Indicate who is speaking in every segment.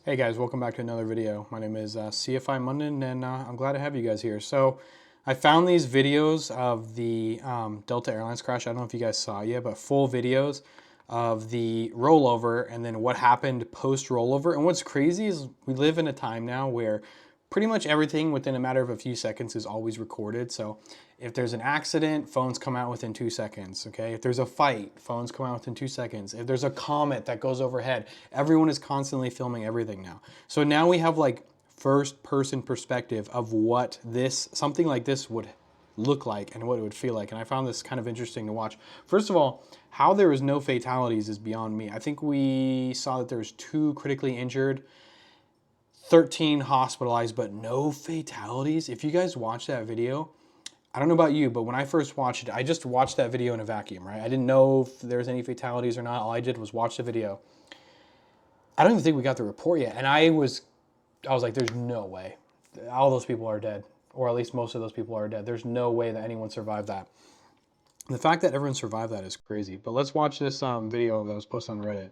Speaker 1: Hey guys, welcome back to another video. My name is CFI Munden, and I'm glad to have you guys here. So I found these videos of the Delta Airlines crash. I don't know if you guys saw it yet, but full videos of the rollover and then what happened post rollover. And what's crazy is we live in a time now where pretty much everything within a matter of a few seconds is always recorded. So if there's an accident, phones come out within 2 seconds, okay? If there's a fight, phones come out within 2 seconds. If there's a comet that goes overhead, everyone is constantly filming everything now. So now we have like first person perspective of what something like this would look like and what it would feel like. And I found this kind of interesting to watch. First of all, how there was no fatalities is beyond me. I think we saw that there's 2 critically injured, 13 hospitalized, but no fatalities. If you guys watch that video, I don't know about you, but when I first watched it, I just watched that video in a vacuum, right? I didn't know if there was any fatalities or not. All I did was watch the video. I don't even think we got the report yet. And I was like, there's no way. All those people are dead, or at least most of those people are dead. There's no way that anyone survived that. And the fact that everyone survived that is crazy. But let's watch this video that was posted on Reddit.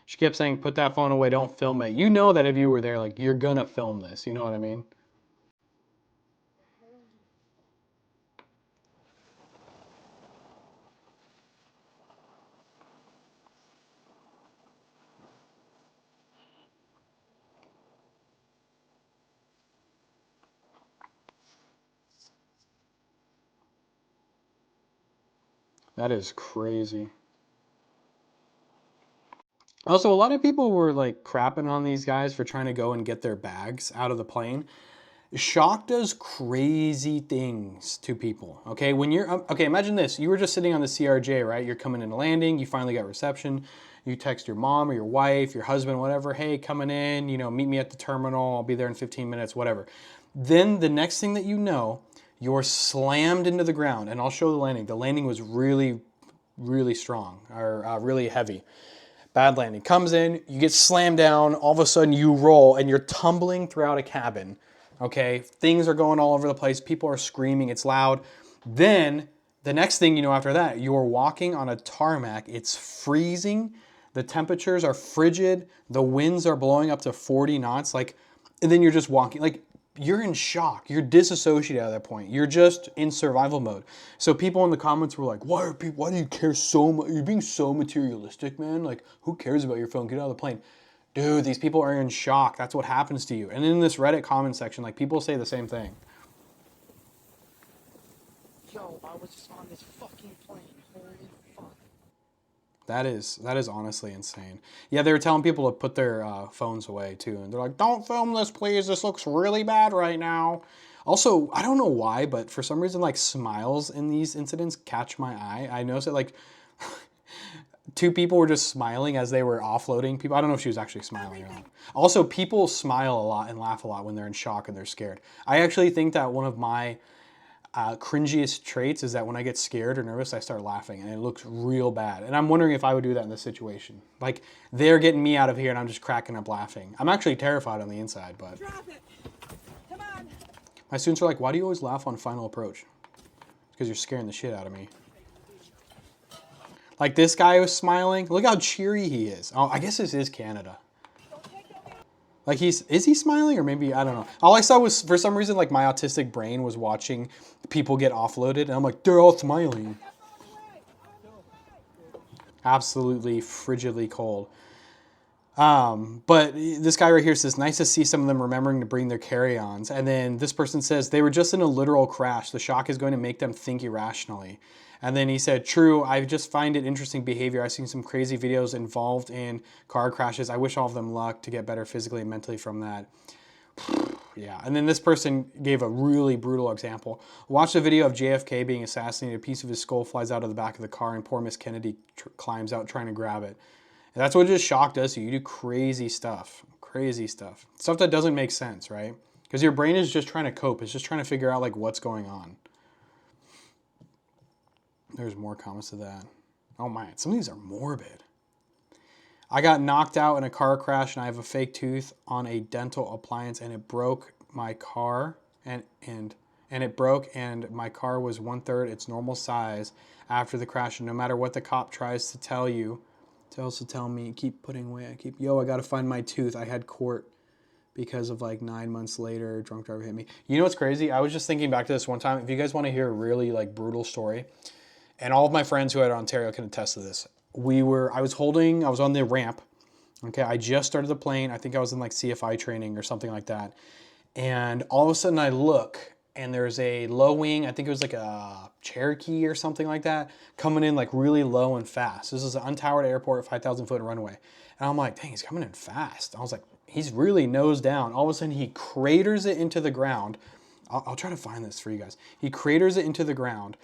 Speaker 1: She kept saying, put that phone away, don't film it. You know that if you were there, like, you're gonna film this. You know what I mean? That is crazy. Also, a lot of people were like crapping on these guys for trying to go and get their bags out of the plane. Shock does crazy things to people. Okay, when you're okay, imagine this: you were just sitting on the CRJ, right? You're coming in a landing. You finally got reception. You text your mom or your wife, your husband, whatever. Hey, coming in. You know, meet me at the terminal. I'll be there in 15 minutes. Whatever. Then the next thing that you know, you're slammed into the ground, and I'll show the landing. The landing was really, really strong or really heavy. Bad landing. Comes in, you get slammed down, all of a sudden you roll and you're tumbling throughout a cabin. Okay, things are going all over the place, people are screaming, it's loud. Then the next thing you know after that, you're walking on a tarmac, it's freezing, the temperatures are frigid, the winds are blowing up to 40 knots, like, and then you're just walking, like, you're in shock. You're disassociated at that point. You're just in survival mode. So people in the comments were like, why do you care so much? You're being so materialistic, man. Like, who cares about your phone? Get out of the plane. Dude, these people are in shock. That's what happens to you. And in this Reddit comment section, like, people say the same thing.
Speaker 2: Yo, I was just on this fucking plane. Holy fuck.
Speaker 1: That is honestly insane. Yeah, they were telling people to put their phones away too, and they're like, "Don't film this, please. This looks really bad right now." Also, I don't know why, but for some reason, like smiles in these incidents catch my eye. I noticed that like 2 people were just smiling as they were offloading people. I don't know if she was actually smiling or not. Also, people smile a lot and laugh a lot when they're in shock and they're scared. I actually think that one of my cringiest traits is that when I get scared or nervous, I start laughing and it looks real bad. And I'm wondering if I would do that in this situation. Like they're getting me out of here and I'm just cracking up laughing. I'm actually terrified on the inside, but
Speaker 2: Drop it! Come on!
Speaker 1: my students are like, why do you always laugh on final approach? Because you're scaring the shit out of me. Like this guy was smiling. Look how cheery he is. Oh, I guess this is Canada. Like is he smiling or maybe, I don't know. All I saw was, for some reason, like my autistic brain was watching people get offloaded and I'm like, they're all smiling. Absolutely frigidly cold. But this guy right here says, nice to see some of them remembering to bring their carry-ons. And then this person says, they were just in a literal crash. The shock is going to make them think irrationally. And then he said, true, I just find it interesting behavior. I've seen some crazy videos involved in car crashes. I wish all of them luck to get better physically and mentally from that. Yeah, and then this person gave a really brutal example. Watch the video of JFK being assassinated. A piece of his skull flies out of the back of the car and poor Miss Kennedy climbs out trying to grab it. And that's what just shock does to you. You do crazy stuff. Crazy stuff. Stuff that doesn't make sense, right? Because your brain is just trying to cope. It's just trying to figure out like what's going on. There's more comments to that. Oh man, some of these are morbid. I got knocked out in a car crash and I have a fake tooth on a dental appliance and it broke my car and and it broke, and my car was 1/3 its normal size after the crash. And no matter what the cop tries to tell you, tells to tell me, keep putting away, I gotta find my tooth. I had court because of like 9 months later, drunk driver hit me. You know what's crazy? I was just thinking back to this one time. If you guys want to hear a really like brutal story, and all of my friends who are in Ontario can attest to this. I was on the ramp. Okay, I just started the plane. I think I was in like CFI training or something like that. And all of a sudden I look, and there's a low wing, I think it was like a Cherokee or something like that, coming in like really low and fast. This is an untowered airport, 5,000 foot runway. And I'm like, dang, he's coming in fast. I was like, he's really nose down. All of a sudden he craters it into the ground. I'll try to find this for you guys. He craters it into the ground,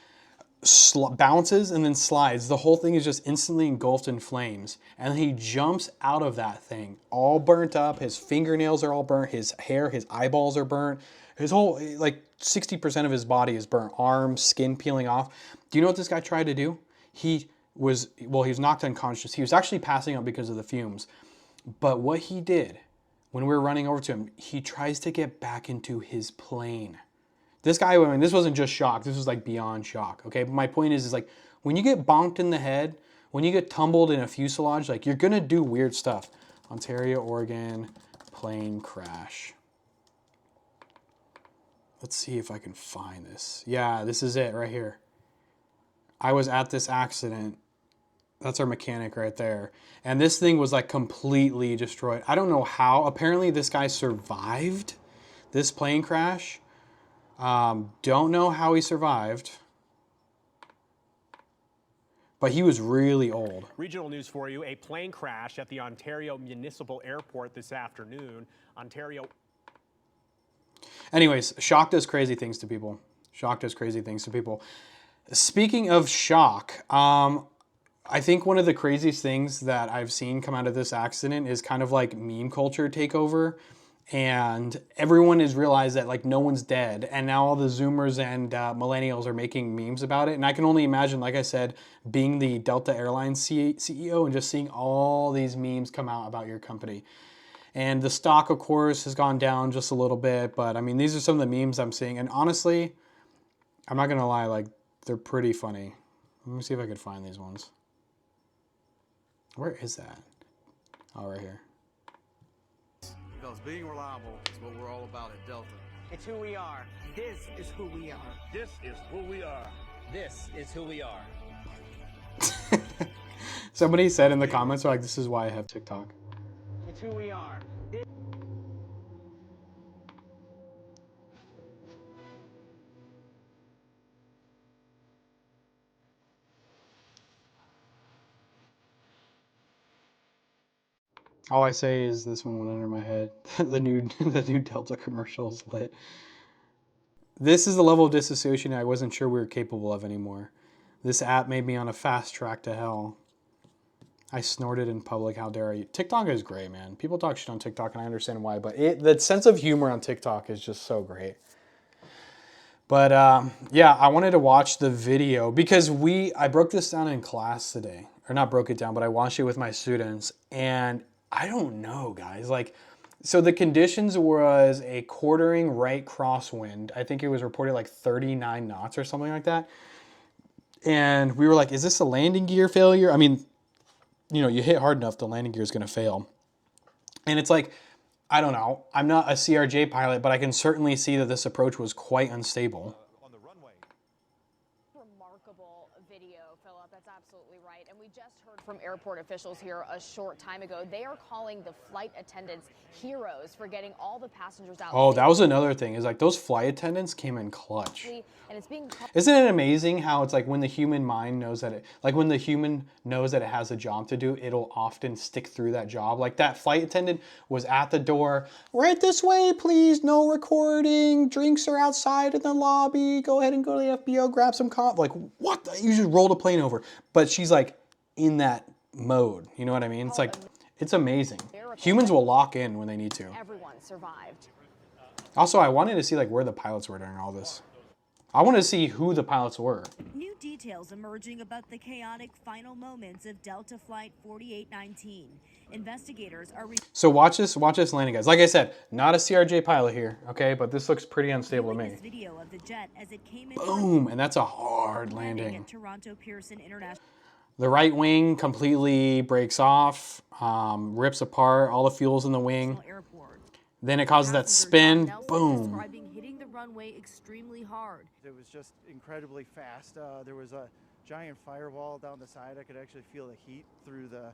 Speaker 1: bounces and then slides. The whole thing is just instantly engulfed in flames. And then he jumps out of that thing, all burnt up. His fingernails are all burnt. His hair, his eyeballs are burnt. His whole, like 60% of his body is burnt. Arms, skin peeling off. Do you know what this guy tried to do? He was knocked unconscious. He was actually passing out because of the fumes. But what he did, when we were running over to him, he tries to get back into his plane. This guy, I mean, this wasn't just shock. This was like beyond shock, okay? But my point is like, when you get bonked in the head, when you get tumbled in a fuselage, like you're gonna do weird stuff. Ontario, Oregon, plane crash. Let's see if I can find this. Yeah, this is it right here. I was at this accident. That's our mechanic right there. And this thing was like completely destroyed. I don't know how. Apparently this guy survived this plane crash. Don't know how he survived. But he was really old.
Speaker 3: Regional news for you. A plane crash at the Ontario Municipal Airport this afternoon. Ontario.
Speaker 1: Anyways, shock does crazy things to people. Shock does crazy things to people. Speaking of shock, I think one of the craziest things that I've seen come out of this accident is kind of like meme culture takeover. And everyone has realized that like no one's dead. And now all the Zoomers and millennials are making memes about it. And I can only imagine, like I said, being the Delta Airlines CEO and just seeing all these memes come out about your company. And the stock, of course, has gone down just a little bit. But I mean, these are some of the memes I'm seeing. And honestly, I'm not going to lie, like they're pretty funny. Let me see if I could find these ones. Where is that? Oh, right here.
Speaker 4: Because being reliable is what we're all about at Delta.
Speaker 2: It's who we are. This is who we are.
Speaker 5: This is who we are.
Speaker 6: This is who we are.
Speaker 1: Somebody said in the comments, like, this is why I have TikTok.
Speaker 2: It's who we are.
Speaker 1: All I say is this one went under my head. the new Delta commercial is lit. This is the level of disassociation I wasn't sure we were capable of anymore. This app made me on a fast track to hell. I snorted in public, how dare you. TikTok is great, man. People talk shit on TikTok and I understand why, but the sense of humor on TikTok is just so great. But yeah, I wanted to watch the video because I broke this down in class today. Or not broke it down, but I watched it with my students. And I don't know, guys. Like, so the conditions was a quartering right crosswind. I think it was reported like 39 knots or something like that. And we were like, is this a landing gear failure? I mean, you know, you hit hard enough, the landing gear is going to fail. And it's like, I don't know. I'm not a CRJ pilot, but I can certainly see that this approach was quite unstable.
Speaker 3: On the runway.
Speaker 7: Remarkable video, Philip. That's absolutely right. And we just heard from airport officials here a short time ago. They are calling the flight attendants heroes for getting all the passengers out.
Speaker 1: Oh, that was another thing. Is like those flight attendants came in clutch.
Speaker 7: And it's being
Speaker 1: Isn't it amazing how it's like when the human mind knows that when the human knows that it has a job to do, it'll often stick through that job. Like that flight attendant was at the door, right this way, please, no recording, drinks are outside in the lobby, go ahead and go to the FBO, grab some coffee. Like, what? You just rolled a plane over. But she's like in that mode, you know what I mean? It's like, it's amazing. Humans will lock in when they need to.
Speaker 7: everyone survived.
Speaker 1: Also, I wanted to see like where the pilots were during all this. I wanted to see who the pilots were.
Speaker 8: New details.
Speaker 5: details emerging about the chaotic final moments of Delta Flight 4819. Investigators are
Speaker 1: So watch this landing, guys. Like I said, not a CRJ pilot here, okay? But this looks pretty unstable to me.
Speaker 5: this video of the jet as it came in
Speaker 1: Boom, and that's a hard landing.
Speaker 5: at Toronto Pearson International.
Speaker 1: The right wing completely breaks off, rips apart, all the fuel's in the wing.
Speaker 5: Airport.
Speaker 1: Then it causes that spin, boom.
Speaker 5: Describing hitting the runway extremely hard.
Speaker 2: It was just incredibly fast. There was a giant firewall down the side. I could actually feel the heat through the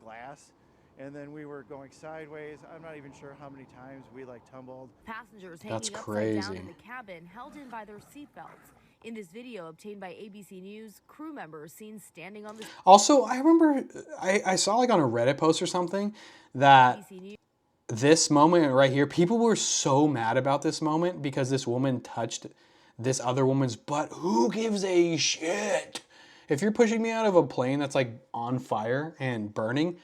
Speaker 2: glass. And then we were going sideways. I'm not even sure how many times we tumbled.
Speaker 5: Passengers
Speaker 1: That's
Speaker 5: hanging upside
Speaker 1: crazy.
Speaker 5: down in the cabin, held in by their seatbelts. In this video obtained by ABC News, crew members seen standing on the
Speaker 1: Also, I remember I saw on a Reddit post or something that
Speaker 5: ABC News.
Speaker 1: this moment right here, people were so mad about this moment because this woman touched this other woman's butt. Who gives a shit? If you're pushing me out of a plane that's on fire and burning,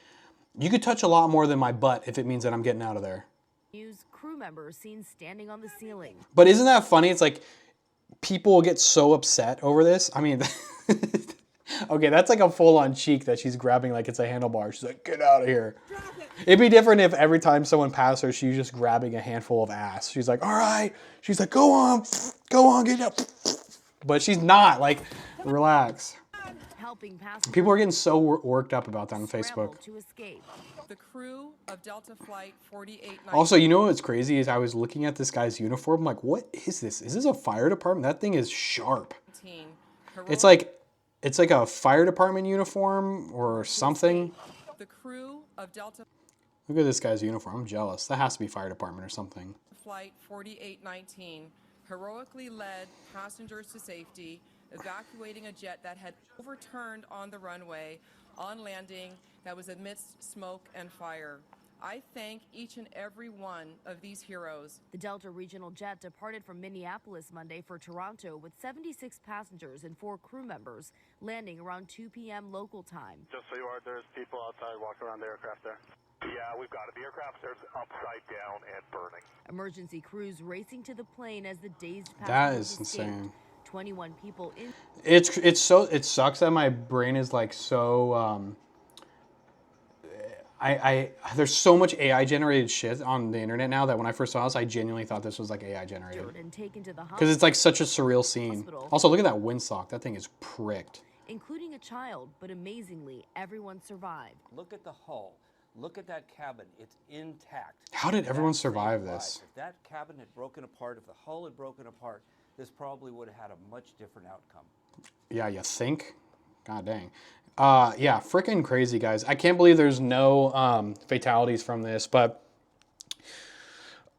Speaker 1: you could touch a lot more than my butt if it means that I'm getting out of there.
Speaker 5: News crew members seen standing on the ceiling.
Speaker 1: But isn't that funny? It's people get so upset over this. I mean, okay, that's a full-on cheek that she's grabbing like it's a handlebar. She's like, get out of here. It'd be different if every time someone passed her, she's just grabbing a handful of ass. She's like, all right. She's like, go on, get up. But she's not. Relax.
Speaker 5: Helping passengers
Speaker 1: People are getting so worked up about that on
Speaker 5: scramble
Speaker 1: Facebook.
Speaker 5: to escape.
Speaker 8: The crew of Delta Flight 4819.
Speaker 1: Also, you know what's crazy is I was looking at this guy's uniform. I'm like, what is this? Is this a fire department? That thing is sharp. It's like a fire department uniform or something.
Speaker 8: The crew of Delta
Speaker 1: Look at this guy's uniform. I'm jealous. That has to be fire department or something.
Speaker 8: Flight 4819 heroically led passengers to safety, evacuating a jet that had overturned on the runway on landing that was amidst smoke and fire. I thank each and every one of these heroes.
Speaker 5: The Delta regional jet departed from Minneapolis Monday for Toronto with 76 passengers and 4 crew members, landing around 2 p.m. local time.
Speaker 9: Just so you are, there's people outside walking around the aircraft there. Yeah, we've got it. The aircraft is upside down and burning.
Speaker 5: Emergency crews racing to the plane as the dazed
Speaker 1: That
Speaker 5: passengers
Speaker 1: is
Speaker 5: escaped.
Speaker 1: insane.
Speaker 5: 21 people in.
Speaker 1: It sucks that my brain is so there's so much AI generated shit on the internet now that when I first saw this, I genuinely thought this was AI generated.
Speaker 5: And taken to the
Speaker 1: Because it's such a surreal scene.
Speaker 5: Hospital.
Speaker 1: Also, look at that windsock. That thing is pricked.
Speaker 5: including a child, but amazingly, everyone survived.
Speaker 6: Look at the hull. Look at that cabin. It's intact.
Speaker 1: How did everyone
Speaker 6: That
Speaker 1: survive
Speaker 6: saved
Speaker 1: this?
Speaker 6: lives. If that cabin had broken apart, if the hull had broken apart, this probably would have had a much different outcome.
Speaker 1: Yeah, you think? God dang. Yeah, freaking crazy, guys. I can't believe there's no fatalities from this, but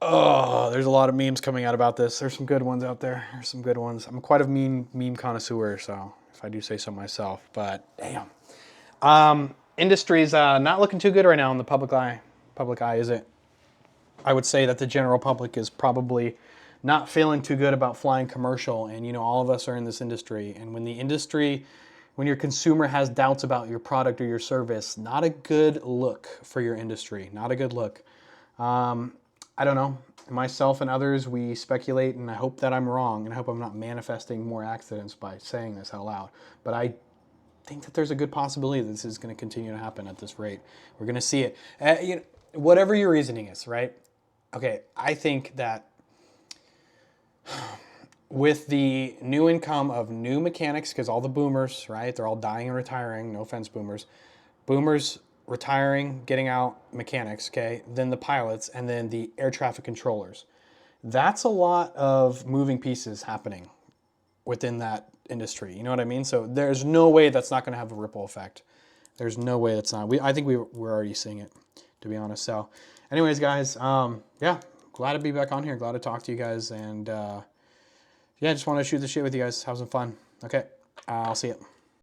Speaker 1: there's a lot of memes coming out about this. There's some good ones out there. There's some good ones. I'm quite a meme connoisseur, so if I do say so myself, but damn. Industry's not looking too good right now in the public eye. Public eye, is it? I would say that the general public is probably not feeling too good about flying commercial, and you know, all of us are in this industry, and when your consumer has doubts about your product or your service, not a good look for your industry. Not a good look. I don't know. Myself and others, we speculate, and I hope that I'm wrong, and I hope I'm not manifesting more accidents by saying this out loud. But I think that there's a good possibility that this is going to continue to happen at this rate. We're going to see it. You know, whatever your reasoning is, right? Okay, I think that with the new income of new mechanics, because all the boomers, right, they're all dying and retiring, no offense boomers, retiring, getting out, mechanics, okay, then the pilots, and then the air traffic controllers. That's a lot of moving pieces happening within that industry, you know what I mean? So there's no way that's not going to have a ripple effect. There's no way that's not. I think we're already seeing it, to be honest. So anyways, guys, yeah, glad to be back on here. Glad to talk to you guys, and yeah, just want to shoot the shit with you guys. Have some fun. Okay, I'll see you.